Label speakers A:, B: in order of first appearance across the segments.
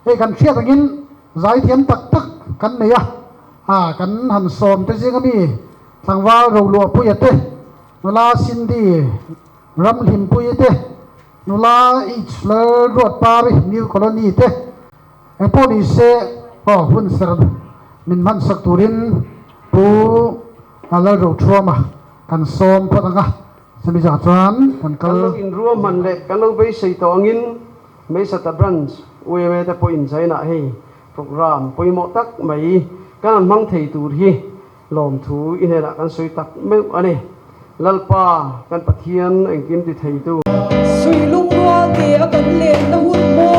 A: hei kan thiat angin zai thiam tak tak kan nei kan han som te jing ami thangwal ro lo pu yate nula sindi ram lim pu yate nula ichler rot pa bi new colony te poni se hun ser min man sak turin pu ala ro trauma kan som patanga sami ja chuan kan kal
B: in ruam man le kan lo be sei to angin me sa ta branch we me ta point sai na hei program poimo tak mai kan mang thei tur hi lom thu in hela kan soi tak me ani lalpa kan pathian engkim ti thei tu
C: sui lung ro te kan le na hun mo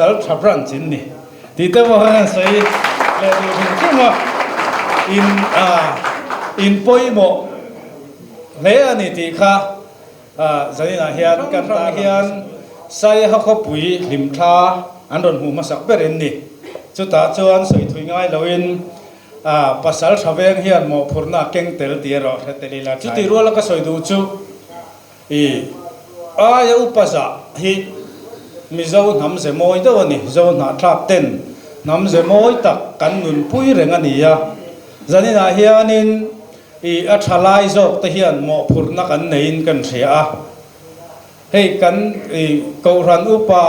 D: pasal trapran chin ni ti te mo han sei le du hin ma in poi mo le ani ti kha zani na hian kan ta hian sai ha kho pui lim tha an ron hu ma sak berin ni chu ta chuan soi thui ngai loin pasal thaveng hian mo phurna keng tel ti ro the telila chu ti ro la ka soi du chu ya upaza hi mi zo nam ze moi do ni zo na thlap ten nam ze moi tak kan nun pui reng ani ya zani na hianin a thalai zok te hian mo phurna kan nein kan thria hei kan ko ran upa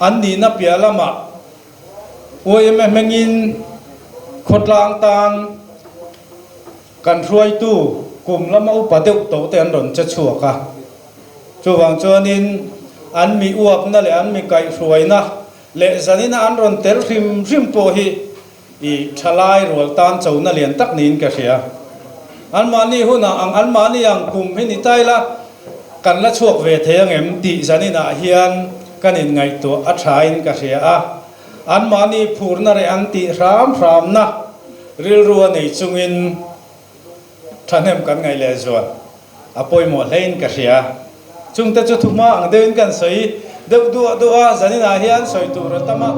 D: an ni na pialama oi me mengin khotlang tang kan ruai tu kum lama upa deuh to te an ron cha chuaka chuwang chuanin an mi uap na le an mi kai hruai na le zanina an ron ter rim po hi thalai rol tan chau na lian tak nin ka hria an mani huna an mani ang kum hi ni taila kan la chuak ve theng em ti zanina hian kanin ngai to a thain ka hria an mani phurna re an ti ram na ril ruwa nei chungin thanem kan ngai le zuan apoi mo lein ka hria chung ta chu thuma ang dein kan soi deuh du zani na hian soi tu ra tama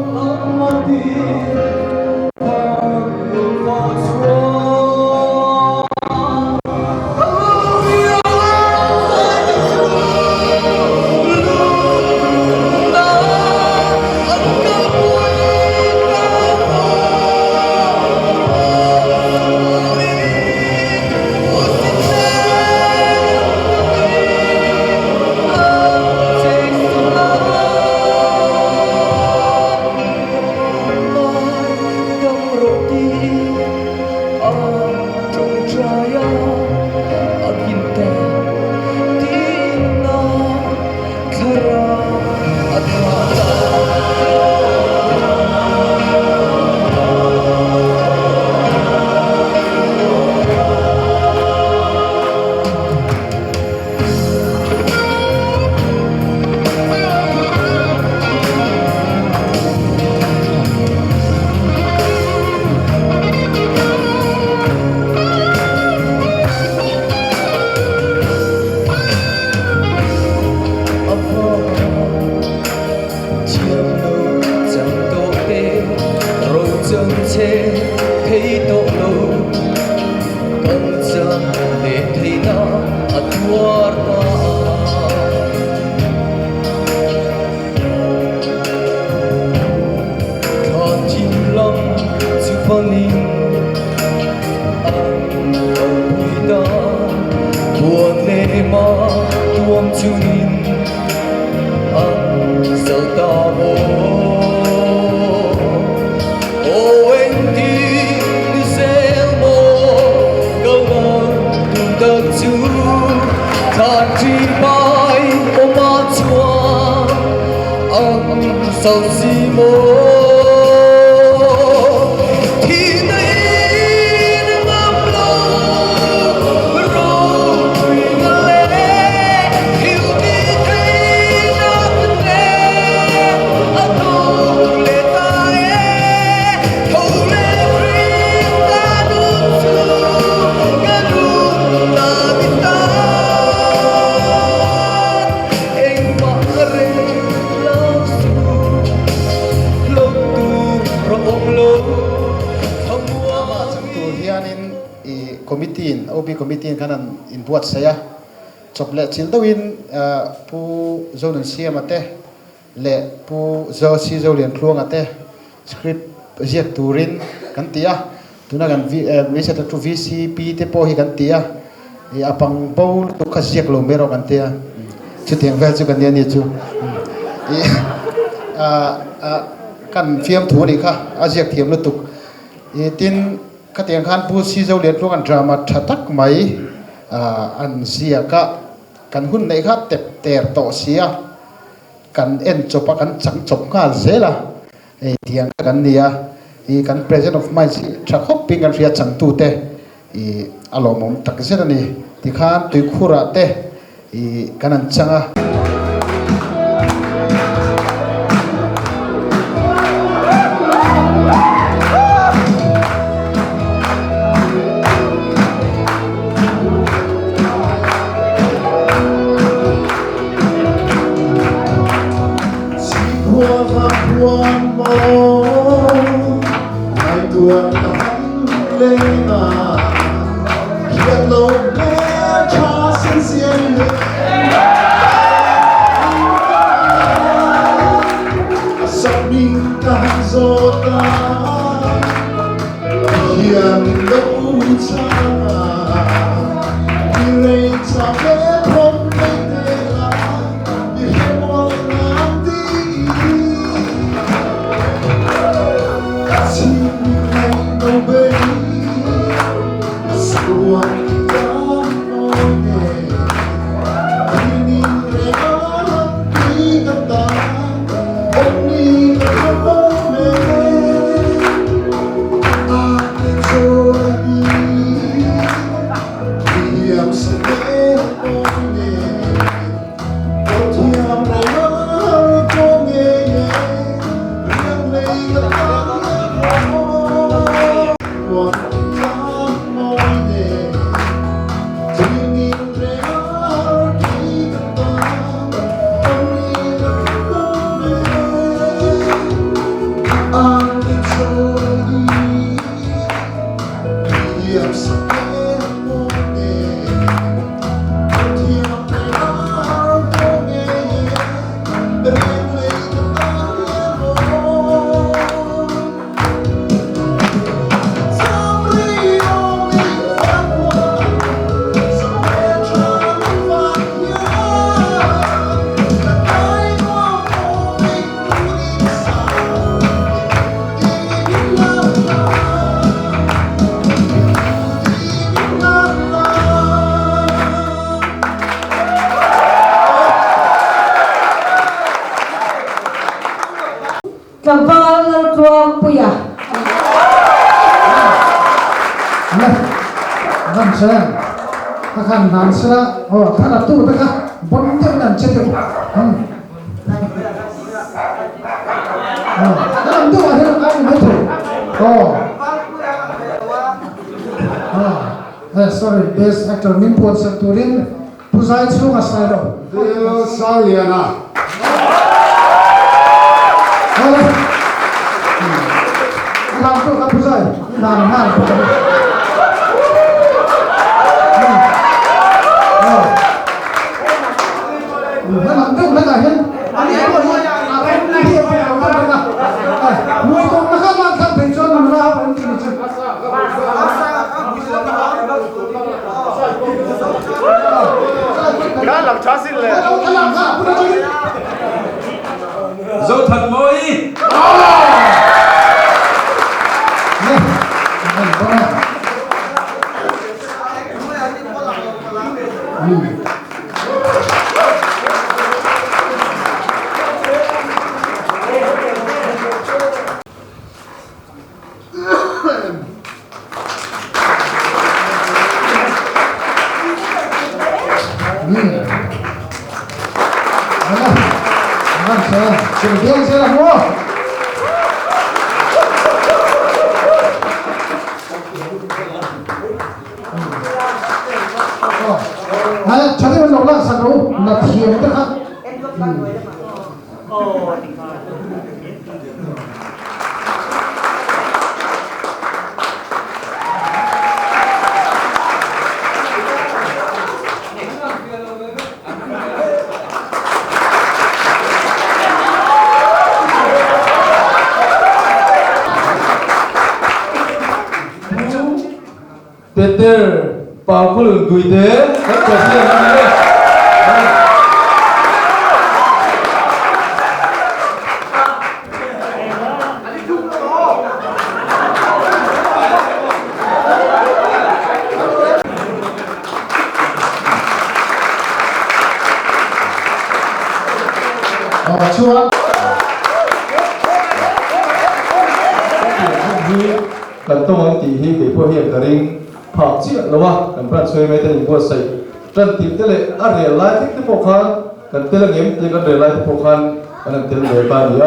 C: sầu si mô thì đây
E: committee in OB committee in kanan in buat saya chople chil do in pu zone siam ate le pu zo si zo lian tluang ate script ziak turin kan tia tuna kan vi sa tu VCP te po hi kan tia i apang bol tu ka ziak lo mero kan tia chu tiang vel chu kan ni chu i kan fiam thu ni kha aziak thiam lu tuk i tin ka tiang khan pu si zo lian tluang an drama thatak mai an sia ka kan hun nei kha tep ter to sia kan en chopa kan chang chop nga zela e tiang kan nia i kan present of mind si thak hopping kan ria chang tu te i alomom tak zela ni ti khan tui khura te i kanan changa
C: Kaval Tuang Puya.
A: Nam sen akan nan sera oh kana tu taka bon tem nan chete nam tu ada kan betul sorry best actor Nimpon Santurin Puzai Chunga Sairo
F: Deo Saliana.
A: Nam tu kan Puzai nam làm được là cả nhân anh em rồi anh em đi vào là nuôi con nó khác là thằng bình cho nó ra anh chị chứ
F: Cá làm chó xin lệ.
A: làm sao
F: Dâu thật môi.
A: Sự kiện sẽ là mua cho nên nó là sản phẩm là thiền tất cả
F: Peter Paul Guide các cổ sĩ là này
A: Chúa
F: cần tông anh tỷ hi để phô hiện cả riêng học chuyện đúng không? Cần bạn chơi mấy tên của sậy trần tìm tới lệ à để lại thích cái bộ khăn cần tới là nghiệm thì cần để lại cái bộ khăn cần tới để ba đĩa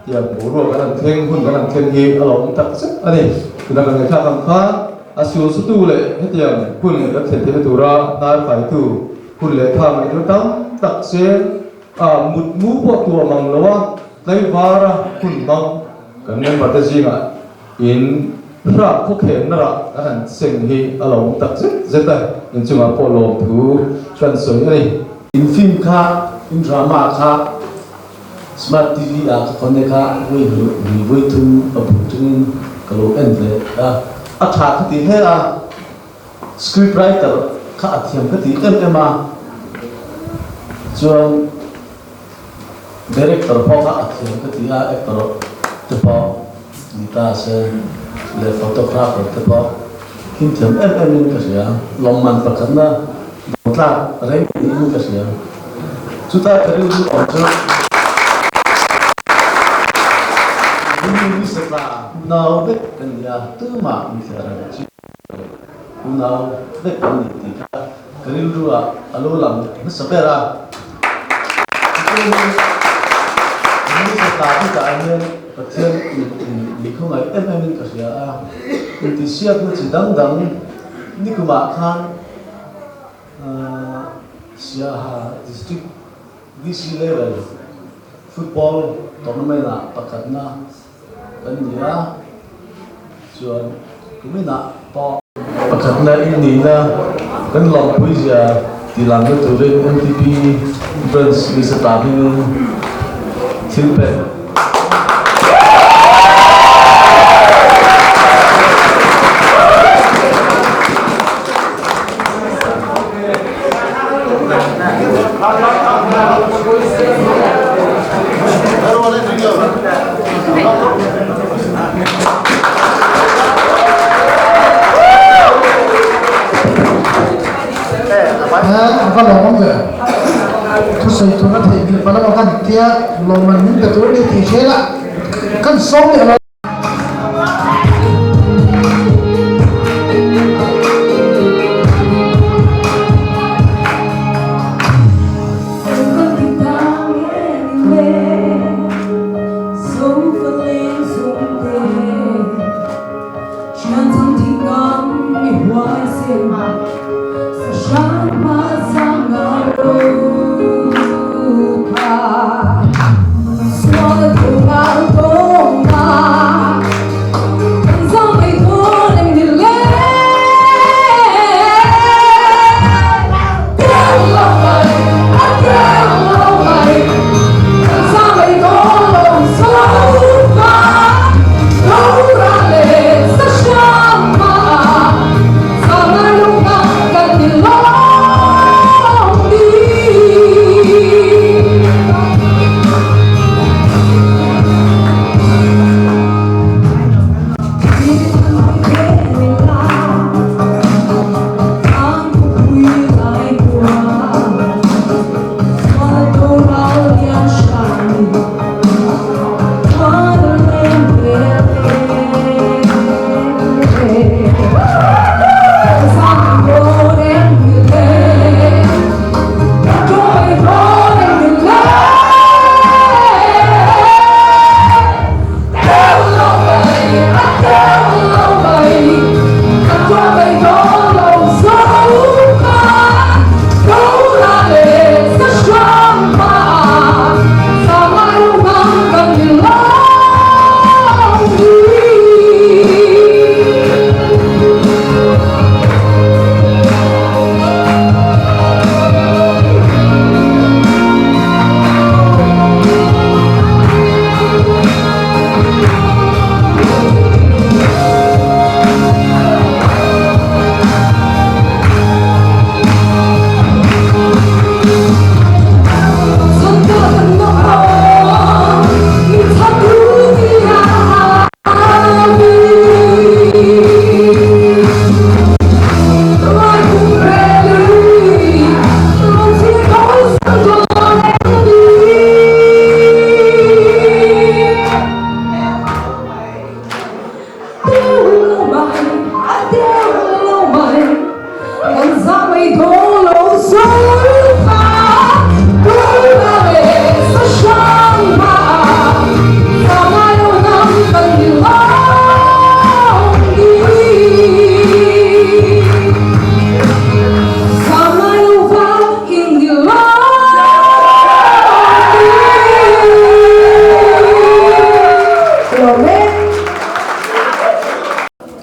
F: thì bố ruột cần thêm hun cần thêm hi ở lòng thật sức anh đi thì là cần người khác làm khá à siêu số tu lệ hết tiền hun đã thể hiện tu ra ta phải tu hun lệ tham này nó đóng đặc xe một mũ bộ tua mang lúa lấy vara hun mang cần nên bắt gì ngại in ra khúc hiện ra anh sinh hi ở lòng tập rất đây nên chúng ta phô lộ thứ truyền sới này
G: in phim khác in drama khác smart TV à các con này khác với thu ở vùng trung cái lỗ end này à thà cái gì hết à scriptwriter khác thiam cái gì em mà cho director phó khác thiam cái gì actor tập phó người ta sẽ le photographer tập phó kim thiam em cái gì lòng man phát triển na một là đấy những cái gì chúng ta phải lưu giữ ở chỗ ini setelah nào biết cái gì tư mạng như thế này chứ nào biết cái gì thì cái lưu giữ alo làm nó sẽ ra ini setelah kita ini kecil di không ai em cái gì nanti siap nó chỉ đắng ini kemakan Siaha district DC level football tournament na pakatna kanya chuan kumina po pakatna ini na kan long puija tilang tu rin MTP friends ni sa tabi tilpe
A: có lòng không vậy thu xây thu nó thì mình phải làm cái kia lòng mình những cái thứ đi thì thế là căn sống thì nó
C: Swallow the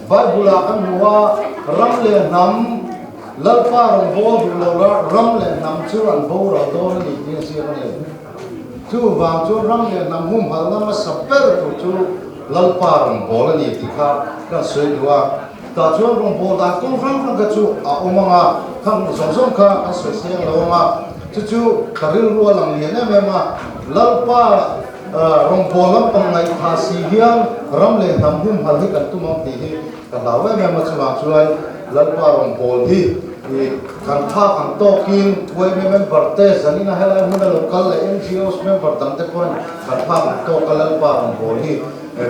E: Bible kan hua ram le nam lalpa rong bo du lo ram le nam chu an bo ro do ni ti si kan le chu wang chu ram le nam hum hal nam saper chu lalpa rong bo ni ti kha kan soi dua ta chu rong bo da kong rang ka chu a omanga khang song song kha a soi siang lo ma chu karil ruwa lang lian em ma lalpa rong bo lam pang ngai tha si hiang ram le nam hum hal hi kan tu mong ti hi kan law em ma chuang chuan lalpa rong bo hi kan tha kan to kin wei member te zanina hela huna local NGOs member dam te pon kan tha kan to ka lalpa rong bo hi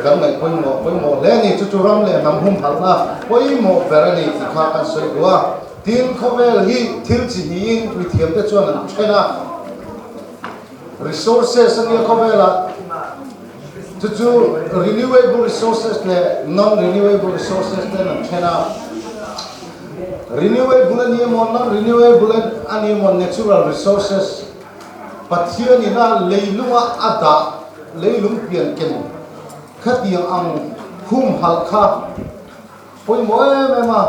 E: kan ngai poi mo le ni chu ram le nam hum hal na poi mo verani ti kha kan soi dua tin khovel hi thil chi ni in wi thiam te chuan an thena resources and khobela to renewable resources le non renewable resources le an thena renewable ni mon non renewable ani mon natural resources pathian ina leilunga ada leilung pian ken khatiang ang hum hal kha poi moe ma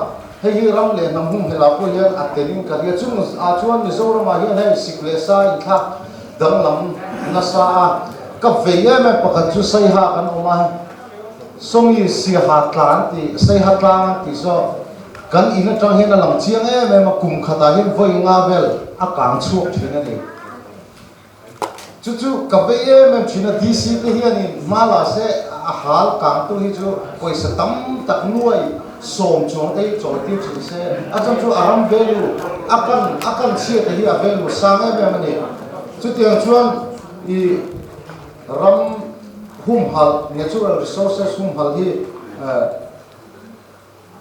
E: hei ram le nam hum hela ko hian ateling karia chung a chuan ni zora ma hian hei siklesa in kha dang lam nasa ka veya me pakhat chu sai ha kan oma songi si ha tlan ti sai ha tlan ti so kan ina tang hian lam chiang me ma kum khata hian voi nga vel a kang chuak thina ni chu ka veya me thina dc te hian in mala se a hal kang tu hi chu poisa tam tak nuai som chong ei chong ti chi se acham chu aram value akan chia te hi a value sang em ni chu tiang chuan I ram hum hal natural resources hum hal hi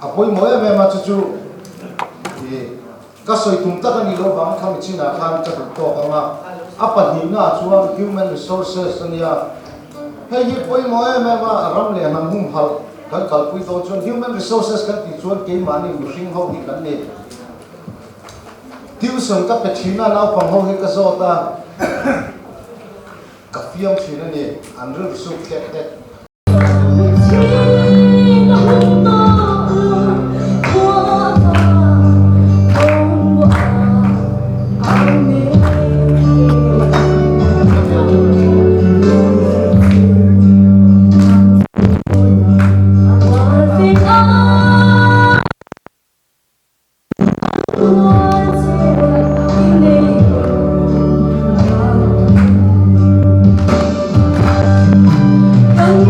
E: apoi moya me ma chu I ka soi tum ta kan lo bang kham china khan cha to ka apa ni na chuan human resources ania hei hi poi moya me ma ram le nam hum hal kan kal pui to chuan human resources kan ti chuan ke mani mihring ho hi kan ni tiuson ka petrina na pang ho hi ka zota ka fiam thina ni anru su tek
H: Hãy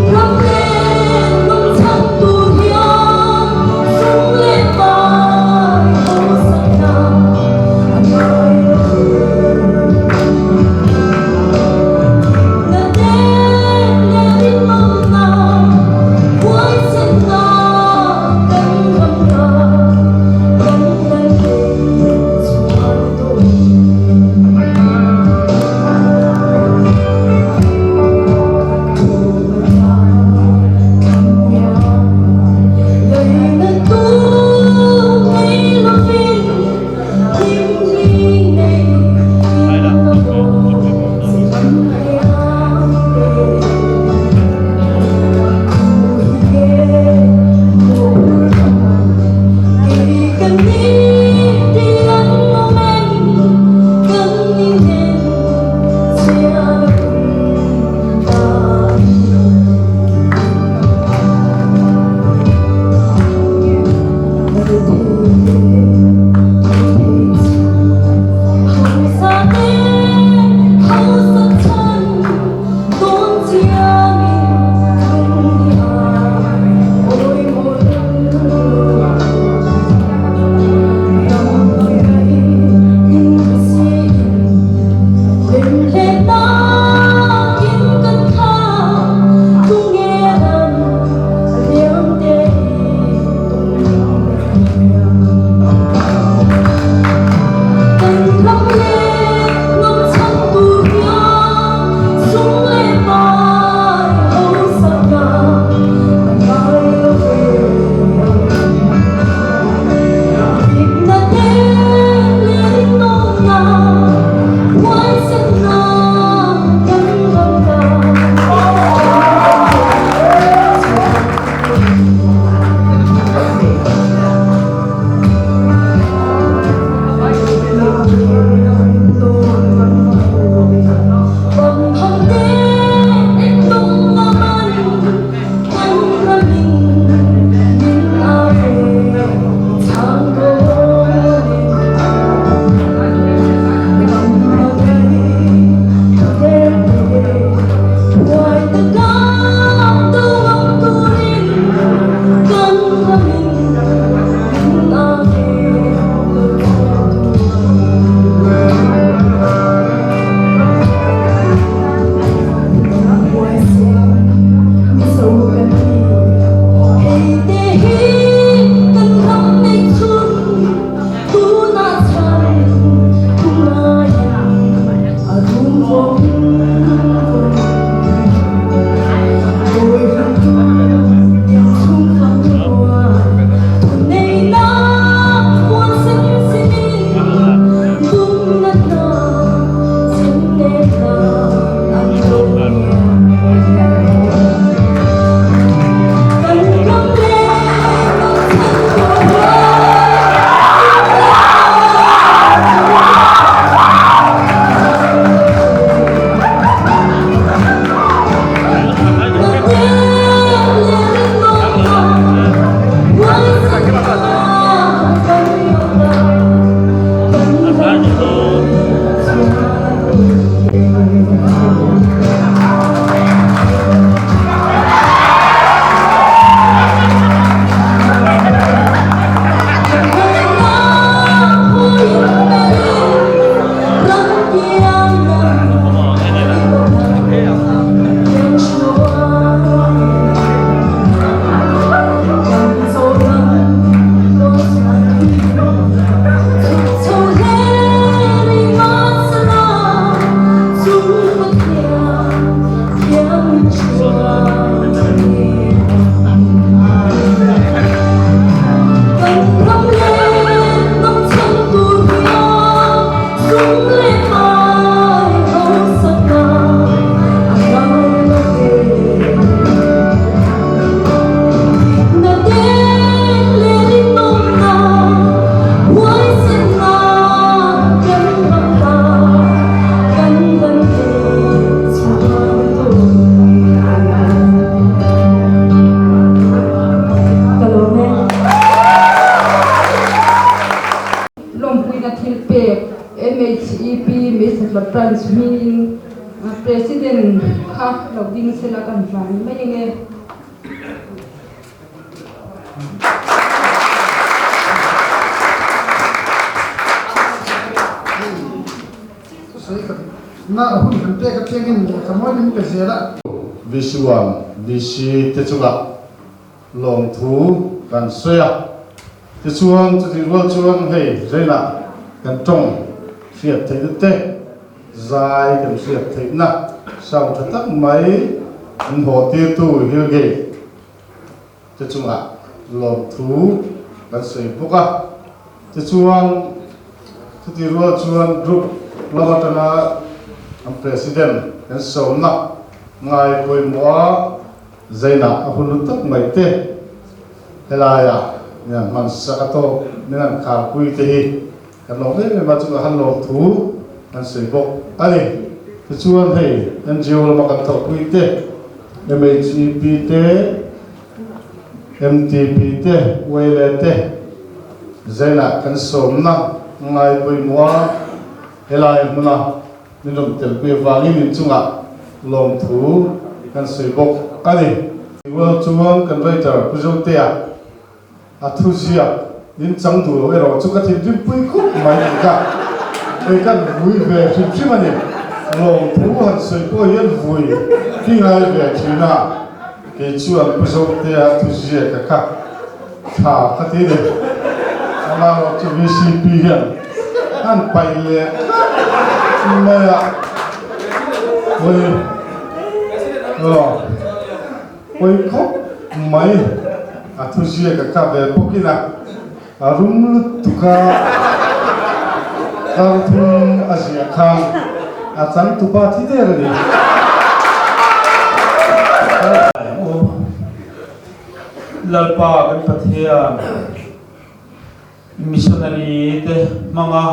C: the branch meeting president ha lo ding sela kan van mai nge
A: na hun kan te ka tengin ka moi nim ka zela
F: visual visi te chunga long thu kan soya te chuan chu ti ro chuan hei reina kan tong fiat thei te zai kan fiat thei na sang tha tak mai an ho ti tu hil ge te chunga long thu kan sei buka te chuan chu ti ro chuan group lamatana ang president kan som na ngai poi moa zaina ahun tak mai te helaya yan man sakato minan ka pui te hi kan lo me ma chu han lo thu an sei bok ani te chuan hei NGO la ma kan tho pui te MHP te MTP te wele te zaina kan som na ngai poi moa helaya muna nilom tel pe wangi min chunga long thu kan sei bok ani wo chuang kan writer pujong te a thu zia in chang du lo ero chu ka thim rim pui khu mai ka ei kan vui ve thim thim ani long thu han sei po yen vui ki ngai ve thina ke chuang pujong te a thu zia ka ka tha ka ti ne ala ro chu VCP hian an pai le maya oi oi khóc mai a thu zia ka ka ve pokina a rum tu ka thum asia kham a chang tu pa thi de ni
D: lalpa kan pathia missionary te manga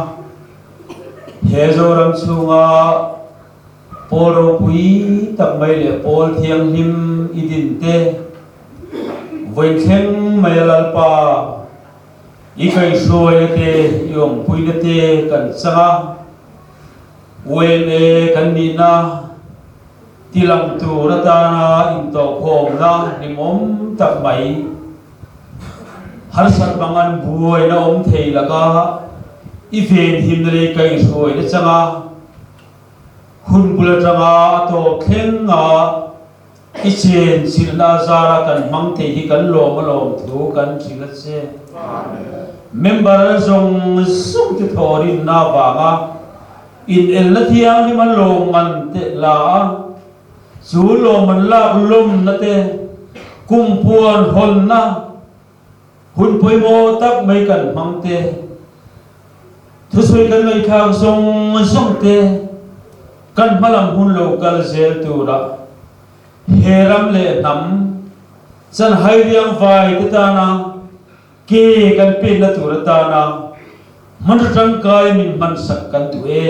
D: hezoram chunga poro pui tak mai le pol thiang him idin te voikheng mai lalpa ikai soi te yong pui te kan changa wele kan ni na tilang tu ratana in to khom na nimom tak mai har sat bangan buai na om thei laga event him le kai soi na changa hun bula changa to khenga ichen silna zara kan mang thei hi kan lom thu kan thila che member zong sung ti thorin na banga in el la thiang ni man lom man te la chu lom man la lom na te kum puan hol na hun poi mo tak mai kan mang te thu soi kan mai khang song te kan malam hun local zel tura heram le nam chan hai riang vai te ta na ke kan pin na tura ta na man rang kai min man sak kan tu e